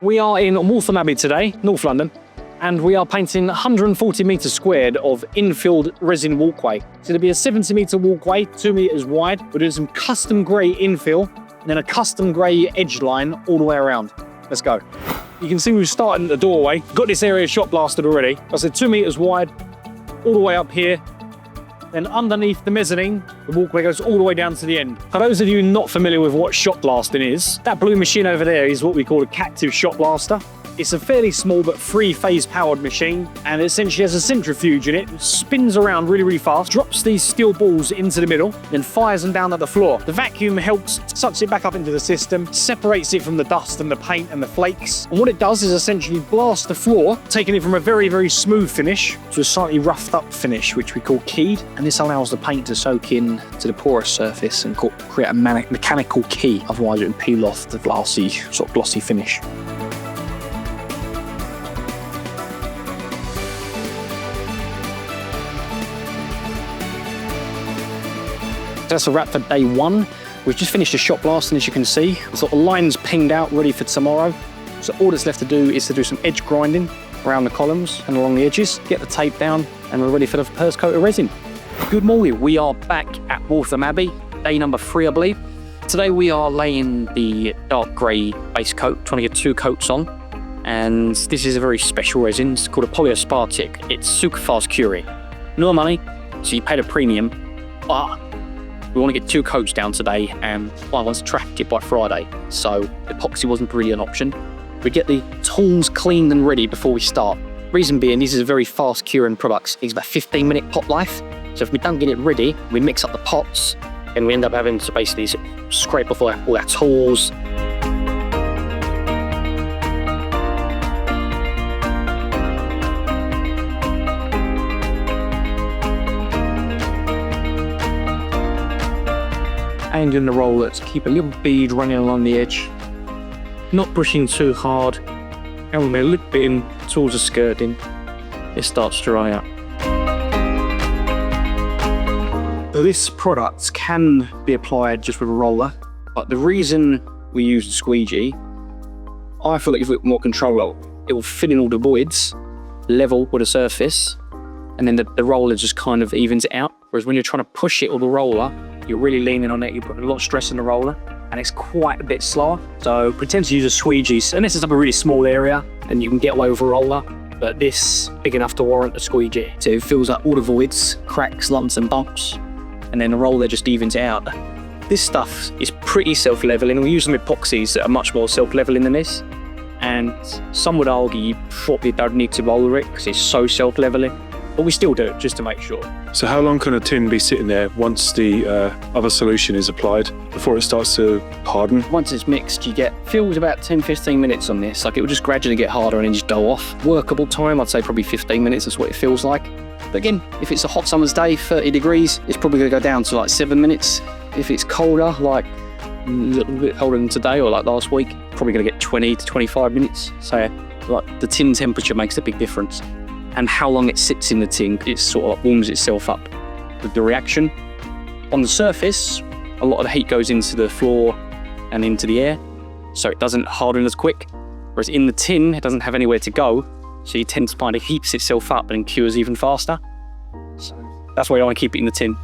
We are in Waltham Abbey today, North London, and we are painting 140 metres squared of infilled resin walkway. It's going to be a 70 metre walkway, 2 metres wide. We're doing some custom grey infill and then a custom grey edge line all the way around. Let's go. You can see we've started at the doorway. Got this area shot blasted already. I said 2 metres wide, all the way up here. Then underneath the mezzanine, the walkway goes all the way down to the end. For those of you not familiar with what shot blasting is, that blue machine over there is what we call a captive shot blaster. It's a fairly small but three-phase powered machine, and it essentially has a centrifuge in it, spins around really, really fast, drops these steel balls into the middle, then fires them down at the floor. The vacuum helps, sucks it back up into the system, separates it from the dust and the paint and the flakes. And what it does is essentially blast the floor, taking it from a very, very smooth finish to a slightly roughed up finish, which we call keyed. And this allows the paint to soak in to the porous surface and create a mechanical key. Otherwise it would peel off the glassy, sort of glossy finish. That's a wrap for day one. We've just finished the shot blasting, as you can see. So the line's pinged out, ready for tomorrow. So all that's left to do is to do some edge grinding around the columns and along the edges, get the tape down, and we're ready for the first coat of resin. Good morning, we are back at Waltham Abbey, day number 3, I believe. Today we are laying the dark grey base coat, trying to get 2 coats on. And this is a very special resin, it's called a polyaspartic. It's super fast curing. No money, so you paid a premium, but we want to get 2 coats down today, and I want to track it by Friday, so epoxy wasn't really an option. We get the tools cleaned and ready before we start. Reason being, these are very fast curing products. It's about 15-minute pot life, so if we don't get it ready, we mix up the pots, and we end up having to basically scrape off all our tools. And in the roller to keep a little bead running along the edge, not pushing too hard, and we're a little bit in towards the skirting, it starts to dry out. This product can be applied just with a roller, but the reason we use the squeegee, I feel like if it's more control, it will fill in all the voids, level with the surface, and then the roller just kind of evens it out. Whereas when you're trying to push it with the roller, you're really leaning on it, you're putting a lot of stress on the roller, and it's quite a bit slower. So we tend to use a squeegee, and this is up a really small area, and you can get away with a roller, but this big enough to warrant a squeegee. So it fills up all the voids, cracks, lumps and bumps, and then the roller just evens it out. This stuff is pretty self-leveling. We use some epoxies that are much more self-leveling than this, and some would argue you probably don't need to roller it because it's so self-leveling. But we still do it just to make sure. So how long can a tin be sitting there once the other solution is applied before it starts to harden? Once it's mixed, feels about 10-15 minutes on this. Like it will just gradually get harder and then just go off. Workable time, I'd say probably 15 minutes is what it feels like. But again, if it's a hot summer's day, 30 degrees, it's probably gonna go down to like 7 minutes. If it's colder, like a little bit colder than today or like last week, probably gonna get 20 to 25 minutes. So like the tin temperature makes a big difference. And how long it sits in the tin, it sort of warms itself up with the reaction. On the surface, a lot of the heat goes into the floor and into the air, so it doesn't harden as quick. Whereas in the tin, it doesn't have anywhere to go, so you tend to find it heats itself up and cures even faster. So that's why I want to keep it in the tin.